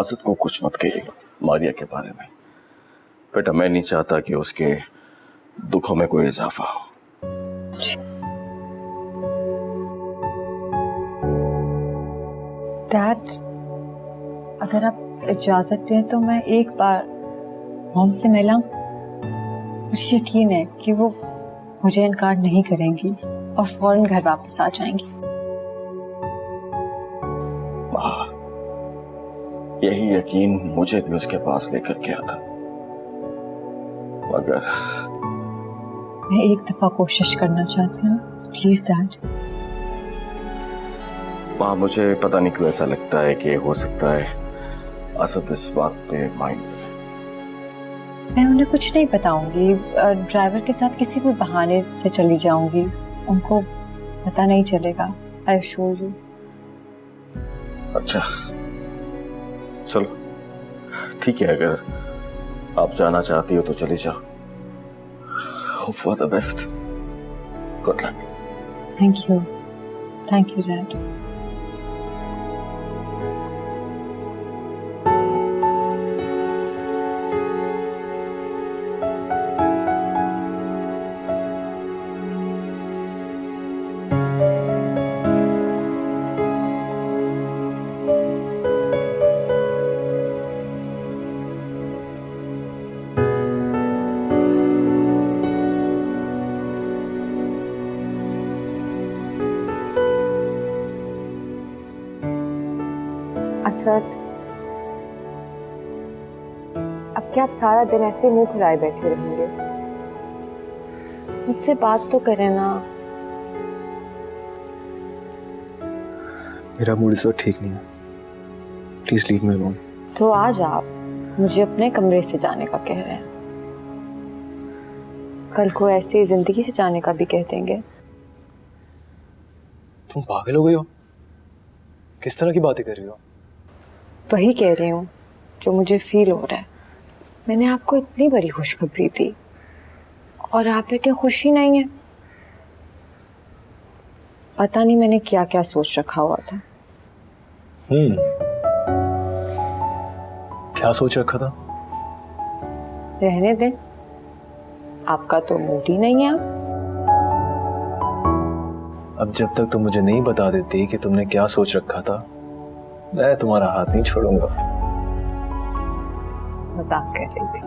असद को कुछ मत कहिएगा मारिया के बारे में। बेटा मैं नहीं चाहता कि उसके दुखों में कोई इजाफा हो। डैड, अगर आप इजाजत दें तो मैं एक बार मॉम से मिला। मुझे यकीन है कि वो मुझे इनकार नहीं करेंगी और फौरन घर वापस आ जाएंगी। माँ, यही यकीन मुझे भी उसके पास लेकर गया था, मगर मैं एक दफा कोशिश करना चाहती हूँ, प्लीज डैड। माँ मुझे पता नहीं क्यों ऐसा लगता है कि हो सकता है असद इस बात पे माइंड करे। मैं उन्हें कुछ नहीं बताऊंगी, ड्राइवर के साथ किसी भी बहाने से चली जाऊंगी, उनको पता नहीं चलेगा। I assure you. अच्छा चलो ठीक है, अगर आप जाना चाहती हो तो चली जाओ। Hope for the best. Good luck. Thank you dad. Asad, अब क्या आप सारा दिन ऐसे मुंह फुलाए बैठे रहेंगे? मुझसे बात तो करें ना। मेरा मूड इस वक्त ठीक नहीं है, प्लीज लीव मी अलोन। तो आज आप मुझे अपने कमरे से जाने का कह रहे हैं, कल को ऐसे जिंदगी से जाने का भी कह देंगे। तुम पागल हो गई हो? किस तरह की बातें कर रही हो? वही कह रही हूँ जो मुझे फील हो रहा है। मैंने आपको इतनी बड़ी खुशखबरी दी और आप पे क्यों खुशी नहीं है? पता नहीं मैंने क्या क्या सोच रखा हुआ था। क्या सोच रखा था? रहने दें, आपका तो मूड ही नहीं है। अब जब तक तुम मुझे नहीं बता देती कि तुमने क्या सोच रखा था, मैं तुम्हारा हाथ नहीं छोड़ूंगा। मजाक कर रही थी,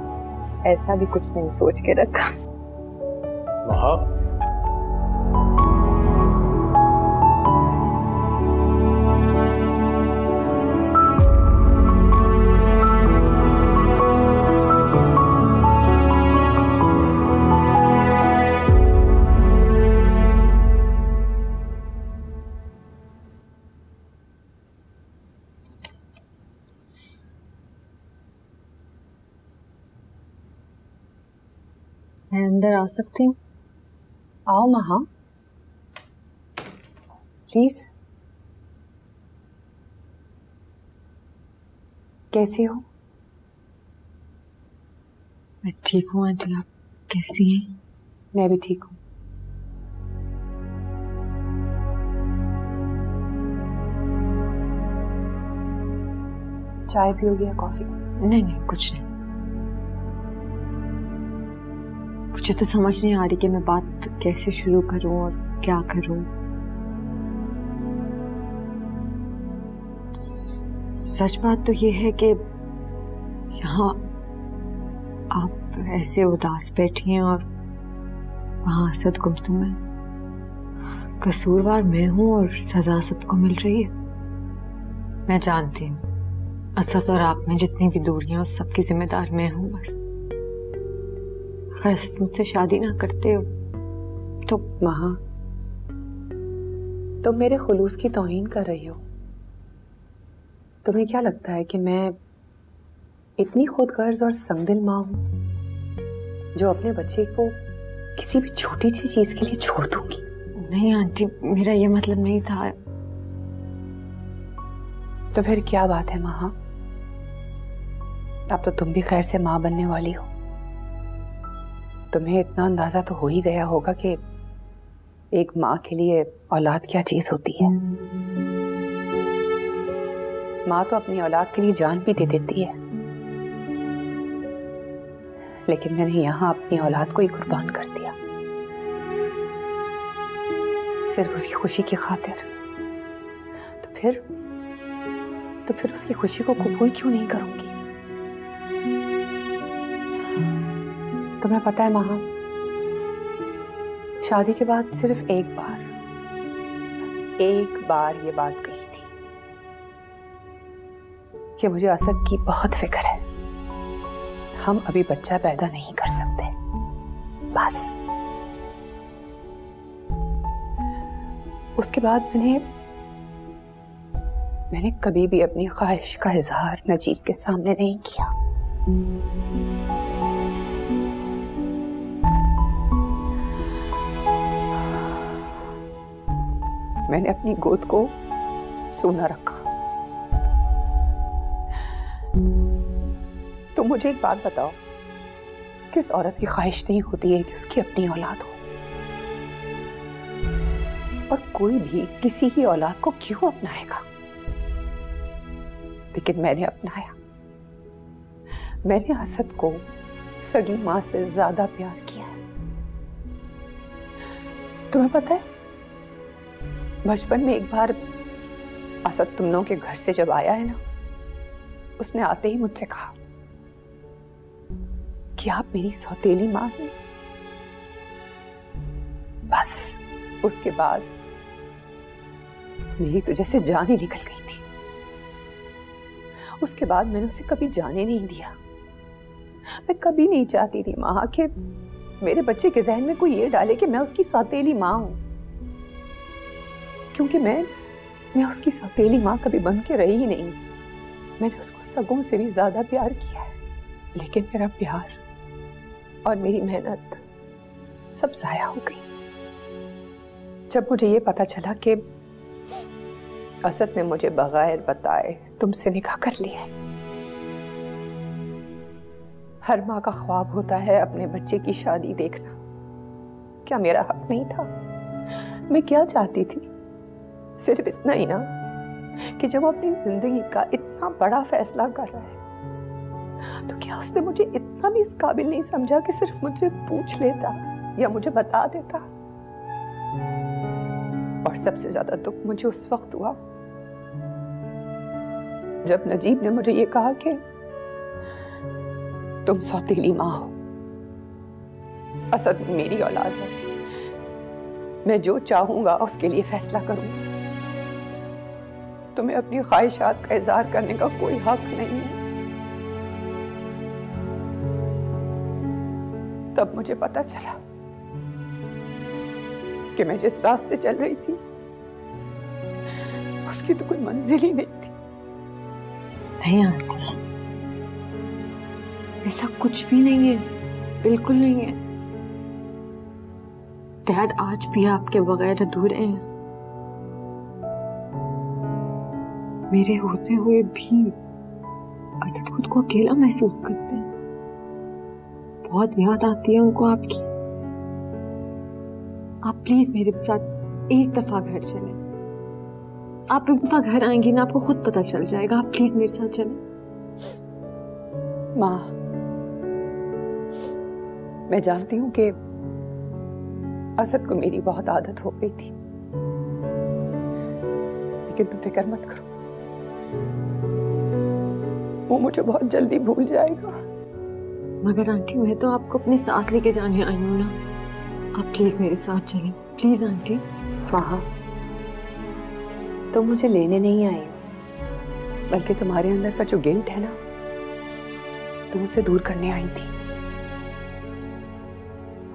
ऐसा भी कुछ नहीं सोच के रखा। महा, मैं अंदर आ सकती हूँ? आओ महा, प्लीज। कैसी हो? मैं ठीक हूँ आंटी, आप कैसी हैं? मैं भी ठीक हूँ। चाय पियोगी या कॉफी? नहीं नहीं कुछ नहीं। मुझे तो समझ नहीं आ रही कि मैं बात कैसे शुरू करूं और क्या करूं। सच बात तो ये है कि यहाँ आप ऐसे उदास बैठी हैं और वहां असद गुमसुम है। कसूरवार मैं हूं और सजा सबको मिल रही है। मैं जानती हूँ असद और आप में जितनी भी दूरियां उस सबकी जिम्मेदार मैं हूं। बस अगर असद मुझसे शादी ना करते हो तो। महा, तुम मेरे खुलूस की तौहीन कर रही हो। तुम्हें क्या लगता है कि मैं इतनी खुदगर्ज और संगदिल माँ हूं जो अपने बच्चे को किसी भी छोटी सी चीज के लिए छोड़ दूंगी? नहीं आंटी, मेरा ये मतलब नहीं था। तो फिर क्या बात है महा? अब तो तुम भी खैर से माँ बनने वाली हो। तुम्हें इतना अंदाजा तो हो ही गया होगा कि एक माँ के लिए औलाद क्या चीज होती है। माँ तो अपनी औलाद के लिए जान भी दे देती है, लेकिन मैंने यहां अपनी औलाद को ही कुर्बान कर दिया, सिर्फ उसकी खुशी की खातिर। तो फिर उसकी खुशी को कबूल क्यों नहीं करूंगी? तुम्हें पता है महा, शादी के बाद सिर्फ एक बार, बस एक बार ये बात कही थी कि मुझे असद की बहुत फिक्र है, हम अभी बच्चा पैदा नहीं कर सकते, बस। उसके बाद मैंने कभी भी अपनी ख्वाहिश का इजहार नजीब के सामने नहीं किया। मैंने अपनी गोद को सूना रखा। तो मुझे एक बात बताओ, किस औरत की ख्वाहिश नहीं होती है कि उसकी अपनी औलाद हो? और कोई भी किसी की औलाद को क्यों अपनाएगा? लेकिन मैंने अपनाया। मैंने असद को सगी मां से ज्यादा प्यार किया है। तुम्हें पता है, बचपन में एक बार असद तुम लोगों के घर से जब आया है ना, उसने आते ही मुझसे कहा कि आप मेरी सौतेली मां हैं। बस उसके बाद मेरी तो जैसे जान ही निकल गई थी। उसके बाद मैंने उसे कभी जाने नहीं दिया। मैं कभी नहीं चाहती थी मां कि मेरे बच्चे के जहन में कोई ये डाले कि मैं उसकी सौतेली मां हूं, क्योंकि मैं उसकी सौतेली मां कभी बन के रही ही नहीं। मैंने उसको सगों से भी ज्यादा प्यार किया है, लेकिन मेरा प्यार और मेरी मेहनत सब जाया हो गई जब मुझे ये पता चला कि असद ने मुझे बगैर बताए तुमसे निकाह कर लिया है। हर माँ का ख्वाब होता है अपने बच्चे की शादी देखना। क्या मेरा हक नहीं था? मैं क्या चाहती थी? सिर्फ इतना ही ना कि जब वो अपनी जिंदगी का इतना बड़ा फैसला कर रहा है, तो क्या उसने मुझे इतना भी इस काबिल नहीं समझा कि सिर्फ मुझसे पूछ लेता या मुझे बता देता? और सबसे ज्यादा दुख मुझे उस वक्त हुआ जब नजीब ने मुझे ये कहा कि तुम सौतेली मां हो, असद मेरी औलाद है, मैं जो चाहूंगा उसके लिए फैसला करूंगा, तुम्हें अपनी ख्वाहिशात का इजहार करने का कोई हक नहीं है। तब मुझे पता चला कि मैं जिस रास्ते चल रही थी उसकी तो कोई मंजिल ही नहीं थी। नहीं आंटी, ऐसा कुछ भी नहीं है, बिल्कुल नहीं है। डैड आज भी आपके बगैर अधूरे हैं। मेरे होते हुए भी असद खुद को अकेला महसूस करते हैं। बहुत याद आती है उनको आपकी। आप प्लीज मेरे साथ एक दफा घर चलें। आप एक दफा घर आएंगी ना, आपको खुद पता चल जाएगा। आप प्लीज मेरे साथ चलें। माँ, मैं जानती हूँ कि असद को मेरी बहुत आदत हो गई थी, लेकिन तुम फिक्र मत करो, वो मुझे बहुत जल्दी भूल जाएगा। मगर आंटी, मैं तो आपको अपने साथ लेके जाने आई हूँ ना। आप प्लीज मेरे साथ चलें, प्लीज आंटी। माँ, तुम मुझे लेने नहीं आई, बल्कि तुम्हारे अंदर का जो गिल्ट है ना, तुम उसे दूर करने आई थी।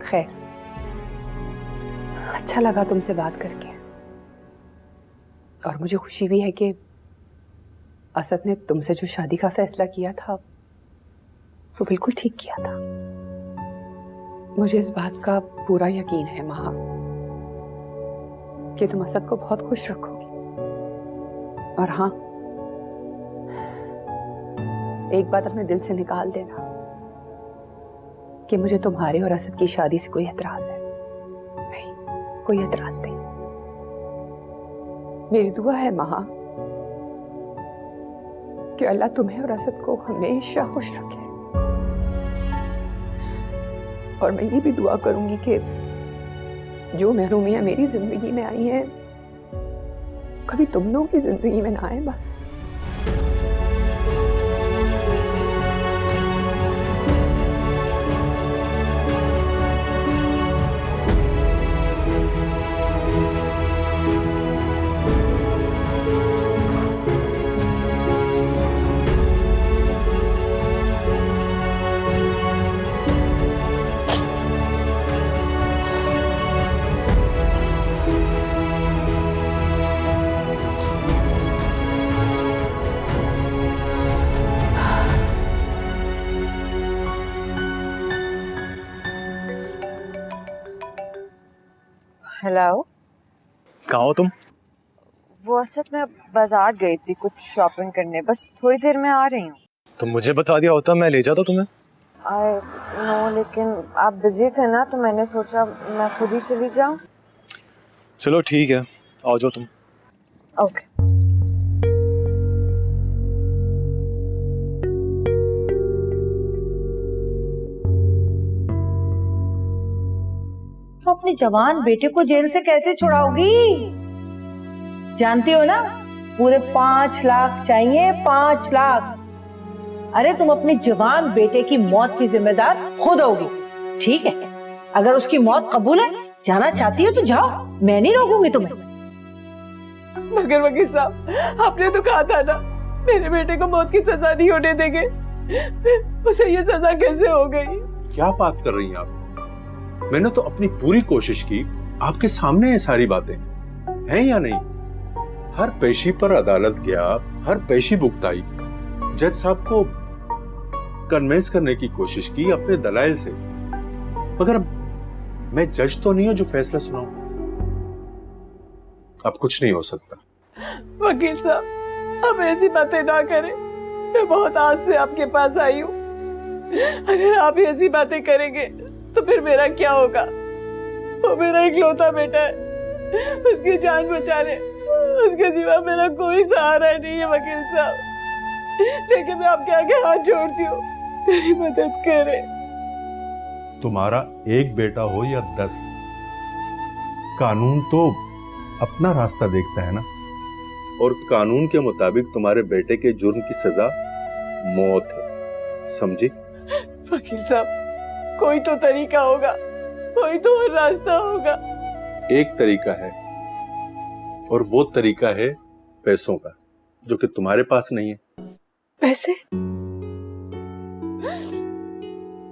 खैर, अच्छा लगा तुमसे बात करके, और मुझे खुशी भी है कि असद ने तुमसे जो शादी का फैसला किया था वो बिल्कुल ठीक किया था। मुझे इस बात का पूरा यकीन है महा कि तुम असद को बहुत खुश रखोगी। और हाँ, एक बात अपने दिल से निकाल देना कि मुझे तुम्हारे और असद की शादी से कोई एतराज है नहीं, कोई एतराज नहीं। मेरी दुआ है महा कि अल्लाह तुम्हें और असद को हमेशा खुश रखे। और मैं ये भी दुआ करूंगी कि जो महरूमियां मेरी जिंदगी में आई हैं कभी तुम लोगों की जिंदगी में ना आए बस। हेलो, कहाँ हो तुम? वो असद में बाजार गई थी कुछ शॉपिंग करने, बस थोड़ी देर में आ रही हूँ। तुम मुझे बता दिया होता मैं ले जाता तुम्हें। आई नो, लेकिन आप बिजी थे ना तो मैंने सोचा मैं खुद ही चली जाऊँ। चलो ठीक है, आओ जाओ तुम। ओके। तो अपने जवान बेटे को जेल से कैसे छुड़ाओगी? जानती हो ना, पूरे 5 लाख चाहिए, 5 लाख। अरे तुम अपने जवान बेटे की मौत की जिम्मेदार खुद होगी, ठीक है? अगर उसकी मौत कबूल है, जाना चाहती हो तो जाओ, मैं नहीं रोकूंगी तुम्हें। मगर वकील साहब, आपने तो कहा था ना मेरे बेटे को मौत की सजा नहीं होने देंगे, उसे ये सजा कैसे हो गई? क्या बात कर रही हैं आप? मैंने तो अपनी पूरी कोशिश की, आपके सामने है सारी बातें, हैं या नहीं? हर पेशी पर अदालत गया, हर पेशी भुगताई, जज साहब को कन्विंस करने की कोशिश की अपने दलाइल से, मगर मैं जज तो नहीं हूं जो फैसला सुनाऊं। अब कुछ नहीं हो सकता। वकील साहब, आप ऐसी बातें ना करें, मैं बहुत आज से आपके पास आई हूँ। अगर आप ऐसी बातें करेंगे तो फिर मेरा क्या होगा? वो मेरा इकलौता बेटा है, उसकी जान बचा ले, उसके सिवा मेरा कोई सहारा नहीं है। वकील साहब, देखिए मैं आपके आगे हाथ जोड़ती हूँ, मेरी मदद करें। तुम्हारा एक बेटा हो या 10, कानून तो अपना रास्ता देखता है ना, और कानून के मुताबिक तुम्हारे बेटे के जुर्म की सजा मौत है, समझी? वकील साहब, कोई तो तरीका होगा, कोई तो और रास्ता होगा। एक तरीका है, और वो तरीका है पैसों का, जो कि तुम्हारे पास नहीं है। पैसे?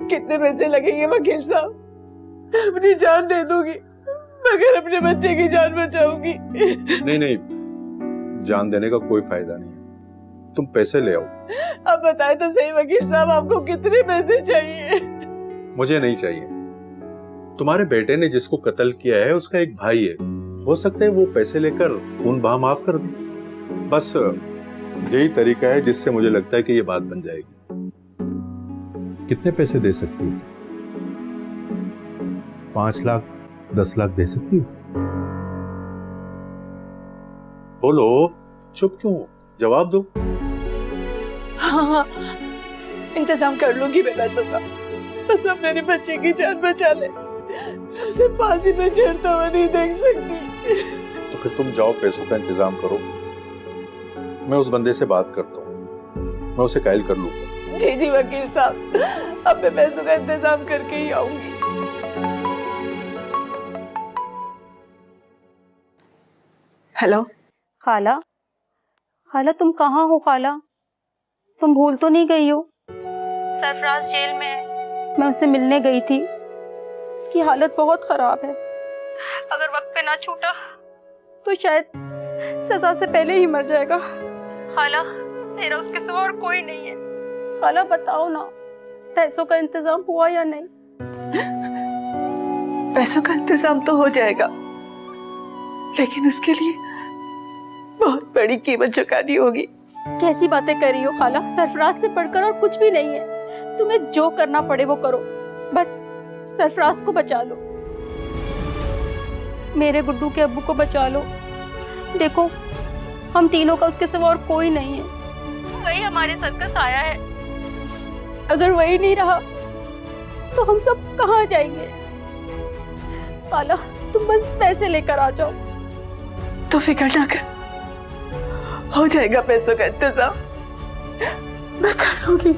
कितने पैसे लगेंगे वकील साहब? अपनी जान दे दूंगी मगर अपने बच्चे की जान बचाऊंगी। नहीं नहीं, जान देने का कोई फायदा नहीं है, तुम पैसे ले आओ। अब बताए तो सही वकील साहब, आपको कितने पैसे चाहिए? मुझे नहीं चाहिए। तुम्हारे बेटे ने जिसको कत्ल किया है उसका एक भाई है, हो सकता है वो पैसे लेकर खून बहा माफ कर दे। बस यही तरीका है जिससे मुझे लगता है कि ये बात बन जाएगी। कितने पैसे दे सकती हो? 5 लाख, 10 लाख दे सकती हो? बोलो, चुप क्यों? जवाब दो। हाँ, इंतजाम कर लूंगी मैं पैसों का, बस अब मेरे बच्चे की जान बचा ले, उसे फांसी पे चढ़ता हुआ नहीं देख सकती। तो फिर तुम जाओ, पैसों का इंतजाम करो, मैं उस बंदे से बात करता हूँ, मैं उसे कायल कर लूंगा। जी जी वकील साहब, अब मैं पैसों का इंतजाम करके ही आऊंगी। हेलो खाला, खाला तुम कहाँ हो? खाला, तुम भूल तो नहीं गई हो? सरफराज जेल में है, मैं उससे मिलने गई थी, उसकी हालत बहुत खराब है। अगर वक्त पे ना छूटा तो शायद सजा से पहले ही मर जाएगा। खाला, मेरा उसके सिवा और कोई नहीं है। खाला बताओ ना, पैसों का इंतजाम हुआ या नहीं? पैसों का इंतजाम तो हो जाएगा, लेकिन उसके लिए बहुत बड़ी कीमत चुकानी होगी। कैसी बातें कर रही हो खाला? सरफराज से बढ़कर और कुछ भी नहीं है, तुम्हें जो करना पड़े वो करो, बस सरफराज को बचा लो, मेरे गुड्डू के अब्बू को बचा लो। देखो, हम तीनों का उसके सिवा और कोई नहीं है। वही हमारे सर का साया है। अगर वही नहीं रहा तो हम सब कहाँ जाएंगे? खाला, तुम बस पैसे लेकर आ जाओ। तो फिक्र ना कर, हो जाएगा पैसों का इंतजाम, मैं कर लूंगी।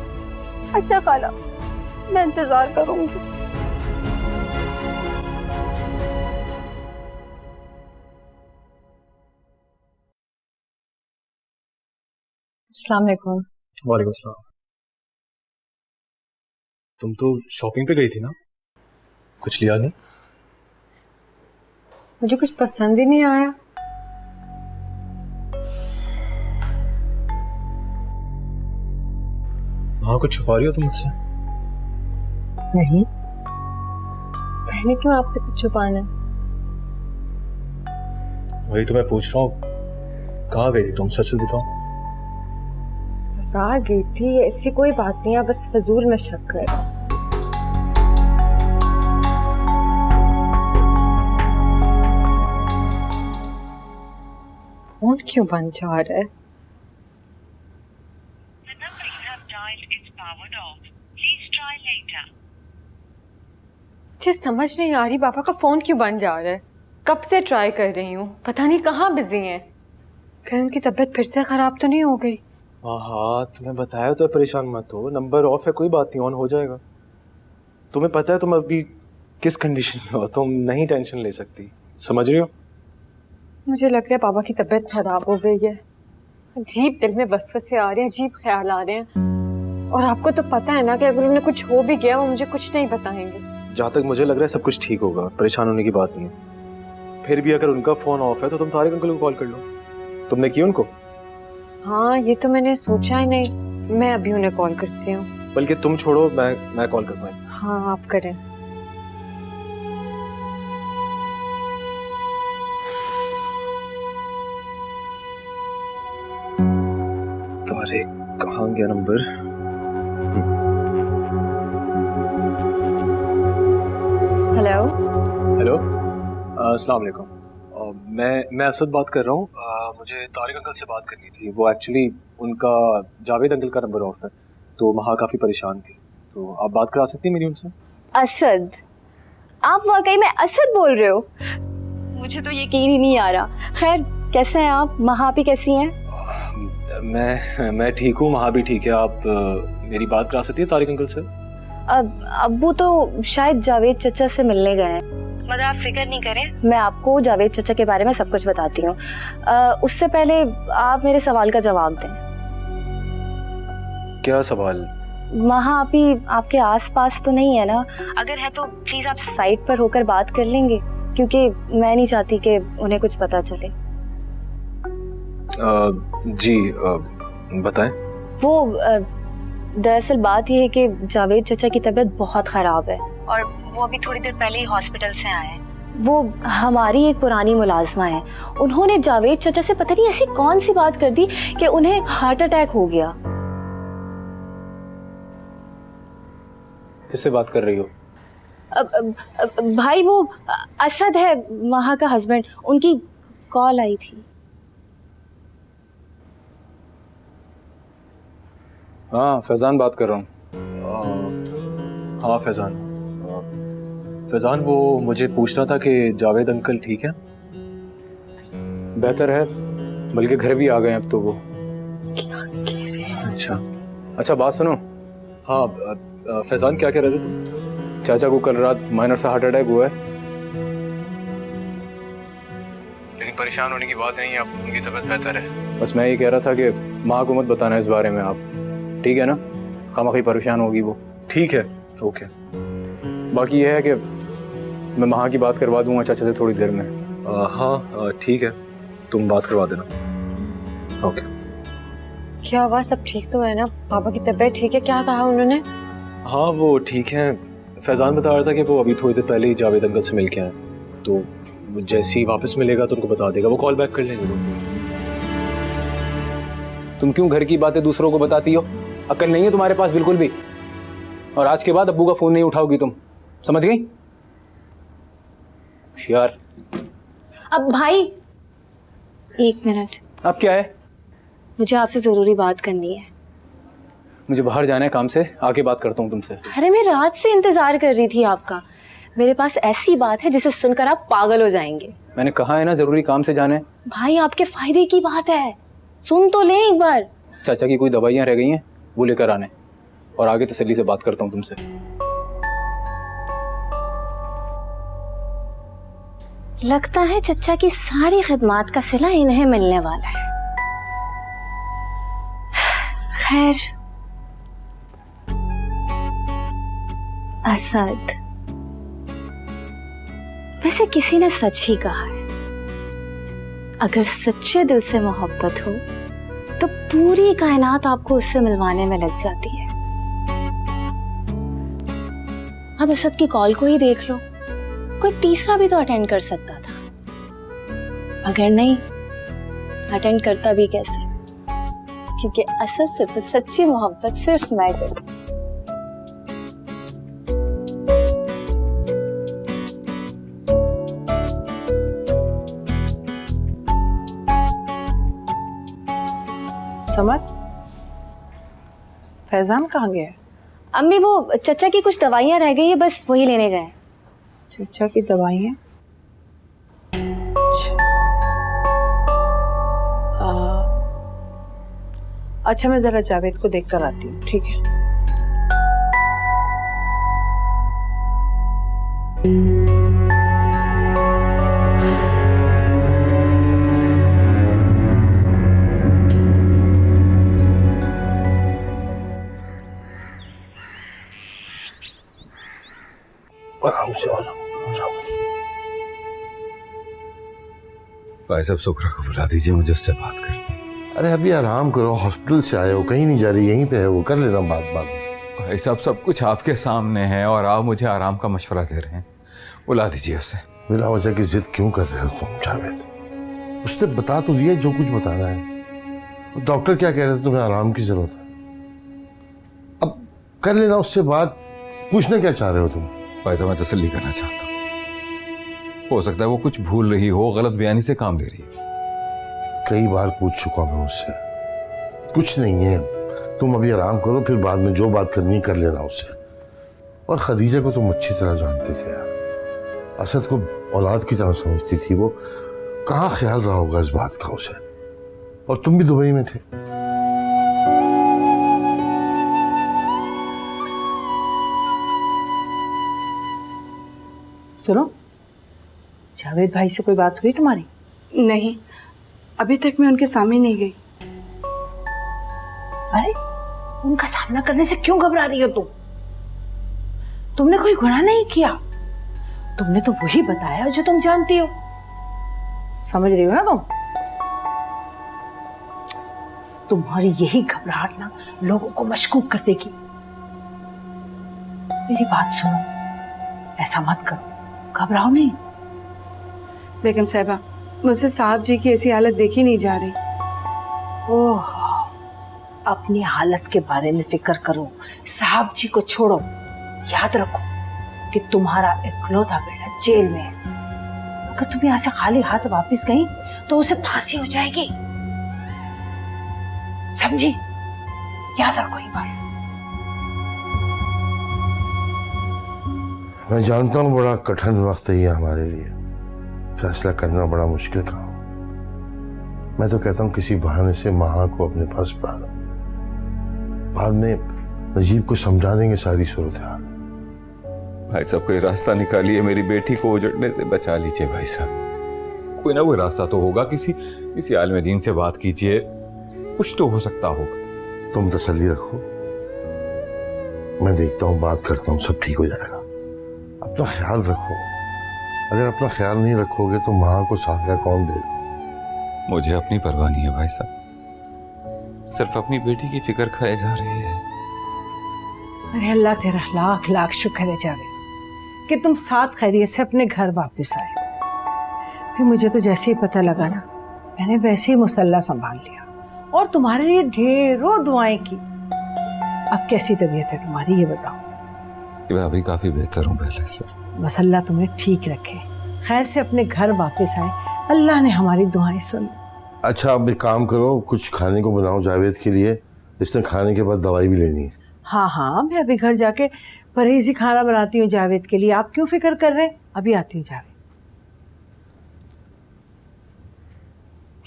अच्छा खाला, मैं इंतजार करूंगी। अस्सलाम वालेकुम। वालेकुम सलाम। तुम तो शॉपिंग पे गई थी ना, कुछ लिया नहीं? मुझे कुछ पसंद ही नहीं आया। हाँ, कुछ छुपा रही हो तुम मुझसे? नहीं, मैंने क्यों आपसे कुछ छुपाना है? वही तो मैं पूछ रहा हूँ, कहाँ गई थी तुम, सच सच बताओ। बाजार गई थी, ऐसी कोई बात नहीं है, बस फजूल में शक कर रहा हूं। फोन क्यों बंद जा रहा है? मुझे समझ नहीं आ रही, पापा का फोन क्यों बंद जा रहा है? कब से ट्राई कर रही हूँ, पता नहीं कहाँ बिजी हैं। कहीं उनकी तबीयत फिर से खराब तो नहीं हो गई? हाँ, तुम्हें बताया तो है, परेशान मत हो, नंबर ऑफ है, कोई बात नहीं, ऑन हो जाएगा। तुम्हें पता है तुम अभी किस कंडीशन में हो, तुम नहीं टेंशन ले सकती, समझ रही हो? मुझे लग रहा है पापा की तबीयत खराब हो गई है। अजीब दिल में वसवसे आ रहे हैं, अजीब ख्याल आ रहे हैं। और आपको तो पता है ना कि अगर उन्हें कुछ हो भी गया वो मुझे कुछ नहीं बताएंगे। जहाँ तक मुझे लग रहा है सब कुछ ठीक होगा, परेशान होने की बात नहीं है। फिर भी अगर उनका फोन ऑफ है तो तुम तारिक अंकल को कॉल कर लो। तुमने की उनको? हाँ, ये तो मैंने सोचा ही नहीं, मैं अभी उन्हें कॉल करती हूँ। बल्कि तुम छोड़ो, मैं कॉल करता हूँ। हाँ, आप करें। तारिक कहाँ गया नंबर? हेलो। हेलो, अस्सलाम वालेकुम। मैं असद बात कर रहा हूँ। मुझे तारिक अंकल से बात करनी थी। वो एक्चुअली उनका जावेद अंकल का नंबर ऑफ है, तो वहाँ काफ़ी परेशान थी, तो आप बात करा सकती हैं मेरी उनसे? असद? आप वाकई में असद बोल रहे हो? मुझे तो यकीन ही नहीं आ रहा। खैर, कैसे हैं आप? महापी कैसी हैं? मैं ठीक हूँ, वहाँ भी ठीक है। आप मेरी बात करा सकती है तारिक अंकल से? अब्बू तो शायद जावेद चचा से मिलने गए हैं, मगर आप फिक्र नहीं करें, मैं आपको जावेद चचा के बारे में सब कुछ बताती हूँ। उससे पहले आप मेरे सवाल का जवाब दें। क्या सवाल? महापी आपके आसपास तो नहीं है ना? अगर है तो प्लीज आप साइड पर होकर बात कर लेंगे, क्योंकि मैं नहीं चाहती कि उन्हें कुछ पता चले। जी, बताएं। वो दरअसल बात यह है कि जावेद चचा की तबीयत बहुत खराब है और वो अभी थोड़ी देर पहले ही हॉस्पिटल से आए हैं। वो हमारी एक पुरानी मुलाजमा है, उन्होंने जावेद चचा से पता नहीं ऐसी कौन सी बात कर दी कि उन्हें हार्ट अटैक हो गया। किससे बात कर रही हो? भाई, वो असद है वहाँ का हस्बैंड, उनकी कॉल आई थी। हाँ, फैजान बात कर रहा हूँ। हाँ फैजान, वो मुझे पूछना था कि जावेद अंकल ठीक है? बेहतर है, बल्कि घर भी आ गए अब तो वो। अच्छा, बात सुनो। हाँ फैजान, क्या कह रहे थे तुम? चाचा को कल रात माइनर सा हार्ट अटैक हुआ है, लेकिन परेशान होने की बात नहीं है, अब उनकी तबीयत बेहतर है। बस मैं ये कह रहा था कि माँ को मत बताना इस बारे में आप, ठीक है ना? खामखी परेशान होगी वो। ठीक है, ओके। बाकी ये है कि मैं माँ की बात करवा दूंगा चाचा से थोड़ी देर में। हाँ ठीक है, तुम बात करवा देना। ओके। क्या हुआ, सब ठीक तो है ना? पापा की तबीयत ठीक है? क्या कहा उन्होंने? हाँ, वो ठीक है। फैजान बता रहा था कि वो अभी थोड़ी देर पहले ही जावेद अंकल से मिल के आए, तो जैसे ही वापस मिलेगा तो उनको बता देगा, वो कॉल बैक कर लेंगे। तुम क्यों घर की बातें दूसरों को बताती हो? अक्ल नहीं है तुम्हारे पास बिल्कुल भी। और आज के बाद अब्बू का फोन नहीं उठाओगी तुम, समझ गई? होशियार। अब भाई, एक मिनट। अब क्या है? मुझे आपसे जरूरी बात करनी है। मुझे बाहर जाना है काम से, आके बात करता हूँ तुमसे। अरे मैं रात से इंतजार कर रही थी आपका। मेरे पास ऐसी बात है जिसे सुनकर आप पागल हो जाएंगे। मैंने कहा है ना जरूरी काम से जाना है। भाई आपके फायदे की बात है, सुन तो ले एक बार। चाचा की कोई दवाइयाँ रह गई हैं, वो लेकर आने, और आगे तसल्ली से बात करता हूँ तुमसे। लगता है चचा की सारी खिदमात का सिला इन्हें मिलने वाला है। खैर, असद, वैसे किसी ने सच ही कहा है, अगर सच्चे दिल से मोहब्बत हो तो पूरी कायनात आपको उससे मिलवाने में लग जाती है। अब असद की कॉल को ही देख लो, कोई तीसरा भी तो अटेंड कर सकता था, अगर नहीं अटेंड करता भी कैसे, क्योंकि असद से तो सच्ची मोहब्बत सिर्फ मैं करती। समझ, फैजान कहाँ गया है? अम्मी वो चचा की कुछ दवाइयाँ रह गई है, बस वही लेने गए। चचा की दवाइयाँ? अच्छा, मैं जरा जावेद को देख कर आती हूँ, ठीक है? आराम से भाई साहब, शुक्र को बुला दीजिए, मुझे उससे बात करनी है। अरे अभी आराम करो, हॉस्पिटल से आए हो, कहीं नहीं जा रही, यहीं पे है वो, कर लेना बात। भाई साहब, सब कुछ आपके सामने है और आप मुझे आराम का मशवरा दे रहे हैं। बुला दीजिए उसे। बिला वजह की जिद क्यों कर रहे हो तुम जावेद? उसने बता तो दिया जो कुछ बताना है। डॉक्टर क्या कह रहे थे, तुम्हें आराम की जरूरत है। अब कर लेना उससे बात। पूछना क्या चाह रहे हो तुम? भाई साहब, मैं तसल्ली करना चाहता हूँ। हो सकता है वो कुछ भूल रही हो, गलत बयानी से काम ले रही है। कई बार पूछ चुका मैं उससे, कुछ नहीं है। तुम अभी आराम करो, फिर बाद में जो बात करनी है कर लेना उससे। और खदीजा को तुम अच्छी तरह जानते थे यार, असद को औलाद की तरह समझती थी। वो कहाँ ख्याल रहा होगा इस बात का उसे। और तुम भी दुबई में थे। सुनो, जावेद भाई से कोई बात हुई तुम्हारी? नहीं, अभी तक मैं उनके सामने नहीं गई। अरे, उनका सामना करने से क्यों घबरा रही हो तुम? तुमने कोई गुनाह नहीं किया, तुमने तो वही बताया जो तुम जानती हो। समझ रही हो ना तुम? तुम्हारी यही घबराहट ना लोगों को मशकूक कर देगी। मेरी बात सुनो, ऐसा मत करो, घबराओ नहीं। बेगम साहिबा, मुझसे साहब जी की ऐसी हालत देखी नहीं जा रही। ओह, अपनी हालत के बारे में फिक्र करो, साहब जी को छोड़ो। याद रखो कि तुम्हारा इकलौता बेटा जेल में है। अगर तुम यहाँ से खाली हाथ वापस गई तो उसे फांसी हो जाएगी, समझी? याद रखो ये बात। मैं जानता हूँ बड़ा कठिन वक्त है ये हमारे लिए, फैसला करना बड़ा मुश्किल काम। मैं तो कहता हूँ किसी बहाने से महा को अपने पास बुला लो, बाद में नजीब को समझा देंगे सारी सूरत हाल। भाई साहब, कोई रास्ता निकालिए, मेरी बेटी को उजड़ने से बचा लीजिए। भाई साहब, कोई ना कोई रास्ता तो होगा। किसी आलिम दीन से बात कीजिए, कुछ तो हो सकता होगा। तुम तसल्ली रखो, मैं देखता हूँ, बात करता हूँ, सब ठीक हो जाएगा। अपना ख्याल रखो। अगर अपना ख्याल नहीं रखोगे तो माँ को सहारा कौन देगा? मुझे अपनी परवाह नहीं है भाई साहब, सिर्फ अपनी बेटी की फिक्र खाए जा रही है। अरे अल्लाह तेरा लाख लाख शुक्र है जावेद कि तुम साथ खैरियत से अपने घर वापस आए। फिर मुझे तो जैसे ही पता लगा ना, मैंने वैसे ही मुसल्ला संभाल लिया और तुम्हारे लिए ढेरों दुआएं की। अब कैसी तबीयत है तुम्हारी, ये बताओ? मैं अभी काफी बेहतर हूँ पहले से। बस अल्लाह तुम्हें ठीक रखे, खैर से अपने घर वापस आए। अल्लाह ने हमारी दुआएं सुन। अच्छा, अब एक काम करो, कुछ खाने को बनाओ जावेद के लिए, इसने खाने के बाद दवाई भी लेनी है। हाँ हाँ, मैं अभी घर जाके परहेजी खाना बनाती हूँ जावेद के लिए। आप क्यों फिक्र कर रहे हैं? अभी आती हूँ जावेद।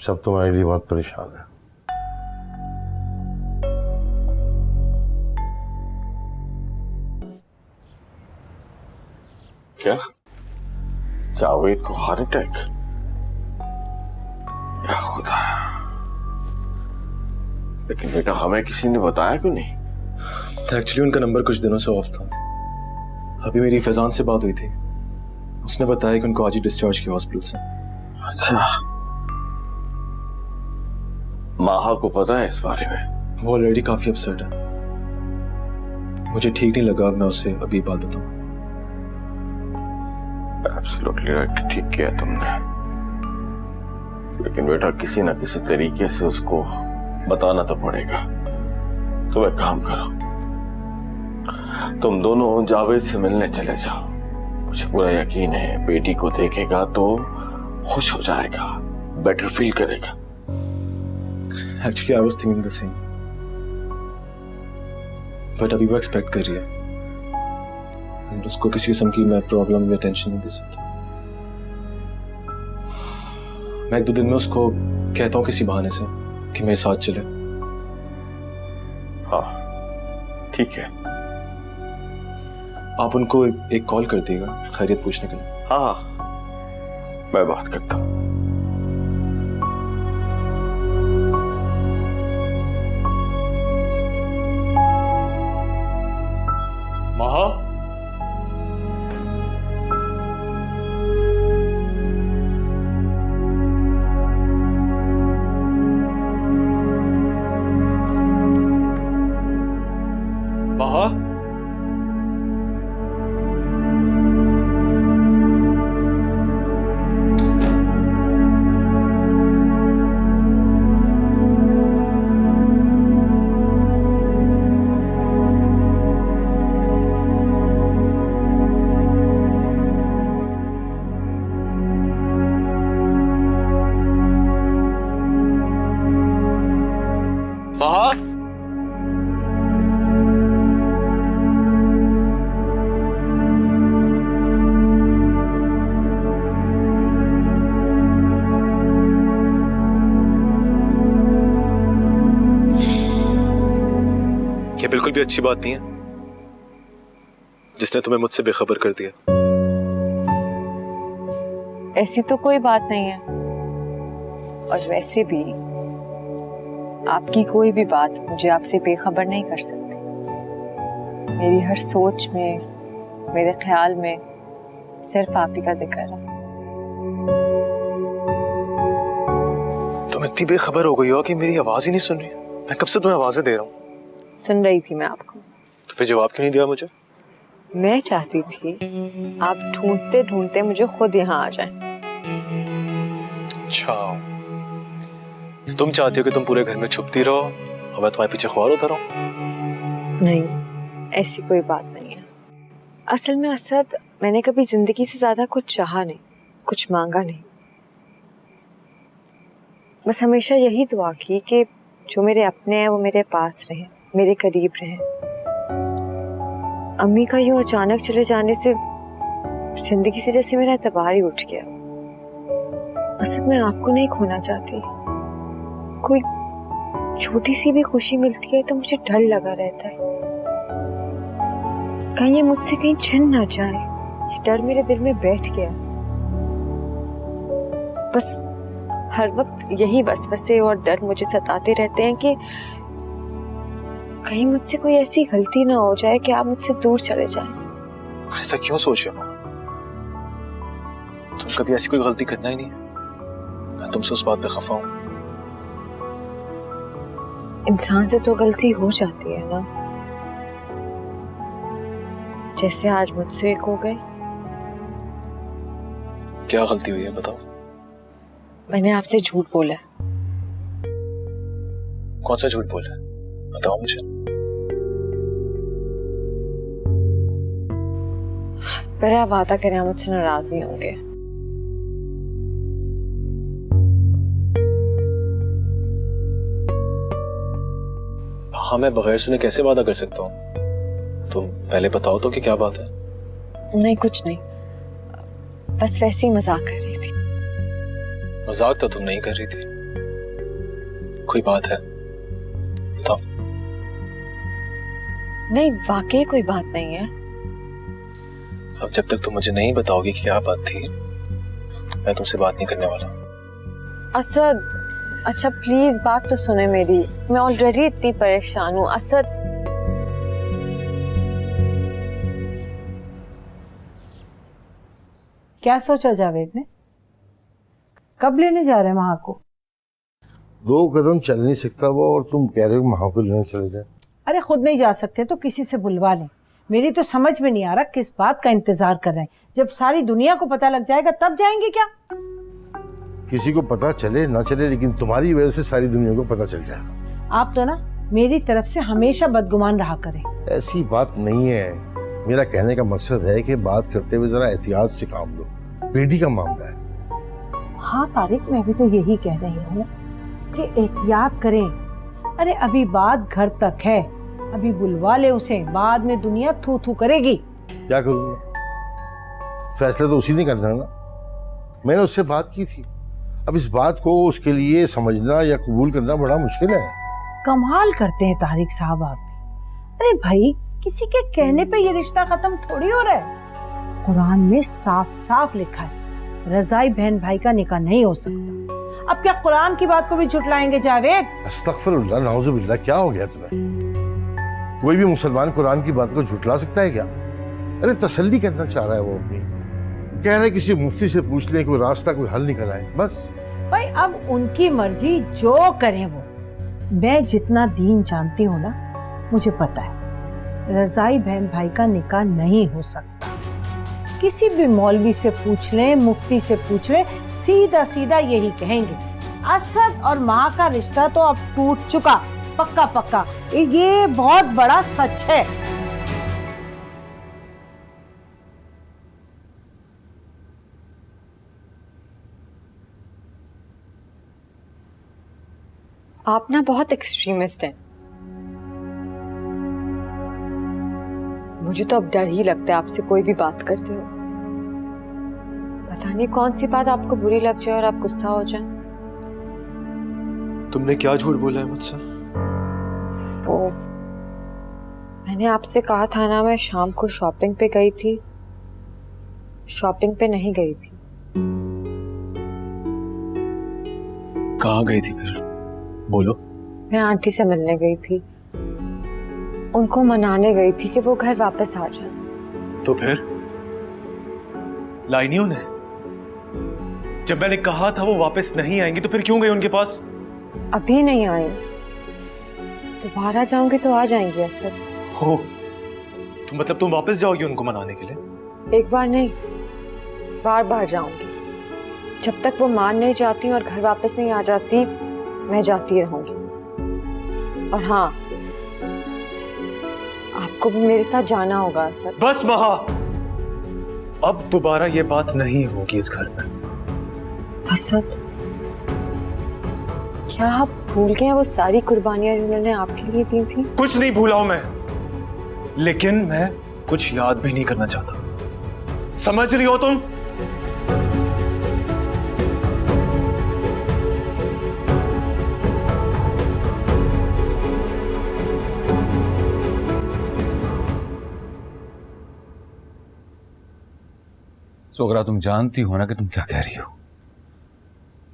सब तुम्हारे लिए बहुत परेशान है। क्या जावेद को हार्ट अटैक? या खुदा, लेकिन बेटा हमें किसी ने बताया क्यों नहीं? एक्चुअली उनका नंबर कुछ दिनों से ऑफ था। अभी मेरी फैजान से बात हुई थी, उसने बताया कि उनको आज ही डिस्चार्ज किया हॉस्पिटल से। अच्छा, माहा को पता है इस बारे में? वो ऑलरेडी काफी अपसेट है। मुझे ठीक नहीं लगा मैं उससे अभी बात बताऊं। एब्सोल्युटली राइट, ठीक किया तुमने। लेकिन बेटा किसी ना किसी तरीके से उसको बताना तो पड़ेगा। तुम एक काम करो, तुम दोनों जावेद से मिलने चले जाओ। मुझे पूरा यकीन है बेटी को देखेगा तो खुश हो जाएगा, बेटर फील करेगा। Actually I was thinking the same, but अभी वो एक्सपेक्ट कर रही है। उसको किसी किस्म की मैं प्रॉब्लम या टेंशन नहीं दे सकता। मैं 1-2 दिन में उसको कहता हूँ किसी बहाने से कि मेरे साथ चले। हाँ ठीक है, आप उनको एक कॉल कर दिएगा खैरियत पूछने के लिए। हाँ मैं बात करता हूँ। माहा, माहा, माहा, ये बिल्कुल भी अच्छी बात नहीं है जिसने तुम्हें मुझसे बेखबर कर दिया। ऐसी तो कोई बात नहीं है, और वैसे भी आपकी कोई भी बात मुझे आपसे बेखबर नहीं कर सकती। मेरी हर सोच में, मेरे ख्याल में सिर्फ आप ही का जिक्र है। तुम इतनी बेखबर हो गई हो कि मेरी आवाज ही नहीं सुन रही। मैं कब से तुम्हें आवाजें दे रहा हूँ। सुन रही थी मैं आपको। तो फिर जवाब क्यों नहीं दिया मुझे? मैं चाहती थी आप ढूंढते ढूंढते मुझे खुद यहाँ आ जाएं। अच्छा, तो तुम चाहती हो कि तुम पूरे घर में छुपती रहो और मैं तुम्हारे पीछे ख्वार होता रहूं? नहीं, ऐसी कोई बात नहीं है। असल में असद, मैंने कभी जिंदगी से ज्यादा कुछ चाहा नहीं, कुछ मांगा नहीं। बस हमेशा यही दुआ की कि जो मेरे अपने हैं वो मेरे पास रहें, मेरे करीब रहें। अम्मी का यूं अचानक चले जाने से जिंदगी से जैसे मेरा एतबार ही उठ गया। असद, मैं आपको नहीं खोना चाहती। कोई छोटी सी भी खुशी मिलती है तो मुझे डर लगा रहता है, कहीं ये मुझसे कहीं छिन ना जाए। ये डर मेरे दिल में बैठ गया। बस हर वक्त यही वसवसे और डर मुझे सताते रहते हैं कि कहीं मुझसे कोई ऐसी गलती ना हो जाए कि आप मुझसे दूर चले जाएं। ऐसा क्यों सोच रहे हो? तुम कभी ऐसी कोई गलती करना ही नहीं। मैं तुमसे उस बात पे खफा हूं। इंसान से तो गलती हो जाती है ना, जैसे आज मुझसे एक हो गई। क्या गलती हुई है बताओ? मैंने आपसे झूठ बोला। कौन सा झूठ बोला? बताओ मुझे। पहले आप वादा करें आप मुझसे नाराज नहीं होंगे। हाँ, महा, मैं बगैर सुने कैसे वादा कर सकता हूँ? तुम पहले बताओ तो कि क्या बात है। नहीं कुछ नहीं, बस वैसे ही मजाक कर रही थी। मजाक तो तुम नहीं कर रही थी, कोई बात है बताओ। नहीं वाकई कोई बात नहीं है। अब जब तक तुम मुझे नहीं बताओगी कि क्या बात थी, मैं तुमसे बात नहीं करने वाला। असद, अच्छा प्लीज बात तो सुने मेरी, मैं ऑलरेडी इतनी परेशान हूँ। असद, क्या सोचा जावेद ने? कब लेने जा रहे हैं महा को? 2 कदम चल नहीं सकता वो, और तुम कह रहे हो महा को लेने चले जाए? अरे खुद नहीं जा सकते तो किसी से बुलवा लें। मेरी तो समझ में नहीं आ रहा किस बात का इंतजार कर रहे हैं। जब सारी दुनिया को पता लग जाएगा तब जाएंगे क्या? किसी को पता चले ना चले, लेकिन तुम्हारी वजह से सारी दुनिया को पता चल जाएगा। आप तो ना मेरी तरफ से हमेशा बदगुमान रहा करें। ऐसी बात नहीं है, मेरा कहने का मकसद है कि बात करते हुए जरा एहतियात से काम लो, बेटी का मामला है। हाँ तारिक, मैं भी तो यही कह रही हूँ कि एहतियात करें। अरे अभी बात घर तक है, अभी बुलवा ले उसे, बाद में दुनिया थू थू करेगी। क्या करूँगा, फैसला तो उसी ने करना है ना। मैंने उससे बात की थी, अब इस बात को उसके लिए समझना या कबूल करना बड़ा मुश्किल है। कमाल करते हैं तारिक साहब आप भी। अरे भाई, किसी के कहने पे ये रिश्ता खत्म थोड़ी हो रहा है। कुरान में साफ साफ लिखा है रजाई बहन भाई का निकाह नहीं हो सकता। अब क्या कुरान की बात को भी झुटलाएंगे जावेद? अस्तगफिरुल्लाह, नाउजुबिल्लाह, क्या हो गया तुम्हें? कोई भी मुसलमान कुरान की बात को झुटला सकता है क्या? अरे तसल्ली करना चाह रहा है वो अपनी, कह रहा है किसी मुफ्ती से पूछ ले, कोई रास्ता कोई हल निकल आए बस। भाई अब उनकी मर्जी, जो करें वो। मैं जितना दीन जानती हूँ ना, मुझे पता है रजाई बहन भाई का निकाह नहीं हो सकता। किसी भी मौलवी से पूछ लें, मुफ्ती से पूछ लें, सीधा सीधा यही कहेंगे असद और माँ का रिश्ता तो अब टूट चुका, पक्का पक्का। ये बहुत बड़ा सच है। आप ना बहुत एक्सट्रीमिस्ट हैं। मुझे तो अब डर ही लगता है आपसे कोई भी बात करते हो। पता नहीं कौन सी बात आपको बुरी लग जाए और आप गुस्सा हो जाए। तुमने क्या झूठ बोला है मुझसे? वो मैंने आपसे कहा था ना, मैं शाम को शॉपिंग पे गई थी। शॉपिंग पे नहीं गई थी। कहाँ गई थी फिर? बोलो। मैं आंटी से मिलने गई थी, उनको मनाने गई थी कि वो घर वापस आ जाए। तो फिर लाई नहीं उन्हें? जब मैंने कहा था वो वापस नहीं आएंगी तो फिर क्यों गई उनके पास? अभी नहीं आई, दोबारा जाऊंगी तो आ जाएंगी असद। हो तो मतलब तुम वापस जाओगी उनको मनाने के लिए? एक बार नहीं, बार बार जाऊंगी। जब तक वो मान नहीं जाती और घर वापस नहीं आ जाती, मैं जाती रहूंगी। और हाँ, आपको भी मेरे साथ जाना होगा असद। बस महा, अब दोबारा ये बात नहीं होगी इस घर में। असद, क्या आप भूल गए वो सारी कुर्बानियां उन्होंने आपके लिए दी थी? कुछ नहीं भूला हूं मैं, लेकिन मैं कुछ याद भी नहीं करना चाहता। समझ रही हो तुम? सोगरा, तुम जानती हो ना कि तुम क्या कह रही हो।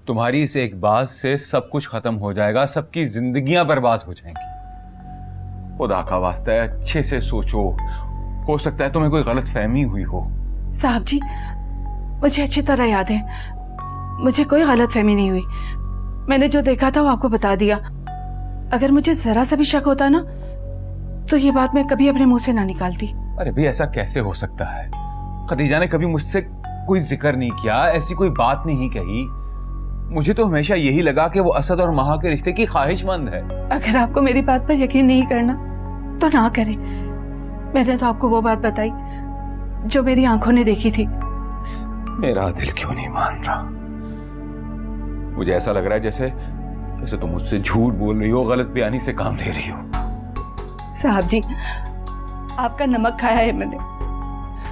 तुम्हारी इस एक बात से सब कुछ खत्म हो जाएगा, सबकी जिंदगियां बर्बाद हो जाएंगी। खुदा का वास्ता है, अच्छे से सोचो, हो सकता है तुम्हें कोई गलत फहमी हुई हो। साहब जी, मुझे अच्छी तरह याद है, मुझे कोई गलत फहमी नहीं हुई। मैंने जो देखा था वो आपको बता दिया। अगर मुझे जरा सा भी शक होता ना, तो ये बात मैं कभी अपने मुंह से ना निकालती। अरे भी ऐसा कैसे हो सकता है? खदीजा ने कभी मुझसे कोई जिक्र नहीं किया, ऐसी कोई बात नहीं कही। मुझे तो हमेशा यही लगा कि वो असद और महा के रिश्ते की ख्वाहिशमंद है। अगर आपको मेरी बात पर यकीन नहीं करना तो ना करें। मैंने तो आपको वो बात बताई जो मेरी आंखों ने देखी थी। मेरा दिल क्यों नहीं मान रहा? मुझे ऐसा लग रहा है जैसे तुम मुझसे झूठ बोल रही हो, गलत बयानी से काम ले रही हो। साहब जी, आपका नमक खाया है मैंने,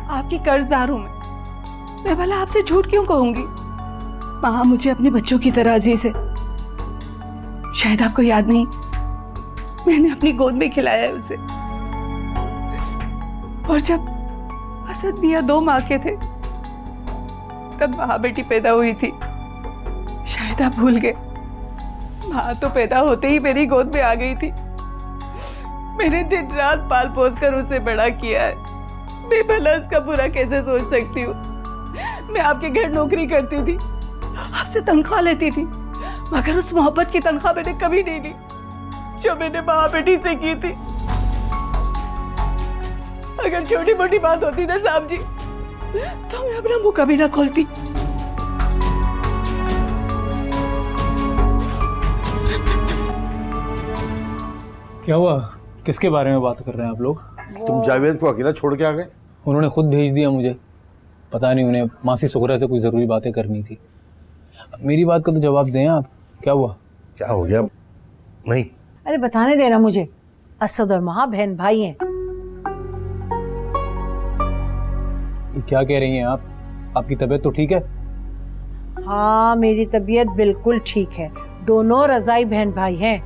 आपकी कर्जदार हूं मैं भला आपसे झूठ क्यों कहूंगी? माँ मुझे अपने बच्चों की तरह अजीज है। शायद आपको याद नहीं, मैंने अपनी गोद में खिलाया है उसे। और जब असद मियां 2 माह के थे तब माँ बेटी पैदा हुई थी। शायद आप भूल गए, माँ तो पैदा होते ही मेरी गोद में आ गई थी। मैंने दिन रात पाल पोस कर उसे बड़ा किया है। मैं भला उसका बुरा कैसे सोच सकती हूँ? मैं आपके घर नौकरी करती थी, आपसे तनख्वाह लेती थी, मगर उस मोहब्बत की तनख्वाह मैंने कभी नहीं ली जो मैंने माँ बेटी से की थी। अगर छोटी मोटी बात होती ना साहब जी, तो मैं अपना मुंह कभी ना खोलती। क्या हुआ? किसके बारे में बात कर रहे हैं आप लोग? तुम जावेद को अकेला छोड़ के आ गए? उन्होंने खुद भेज दिया मुझे। पता नहीं उन्हें मासी सुगरा से कुछ ज़रूरी बातें करनी थी। मेरी बात का तो जवाब दें आप। क्या हुआ? क्या हो गया? नहीं, अरे बताने देना मुझे। असद और महा बहन भाई हैं। ये क्या कह रही हैं आप? आपकी तबीयत तो ठीक है? हाँ, मेरी तबीयत बिल्कुल ठीक है। दोनों रजाई बहन भाई हैं।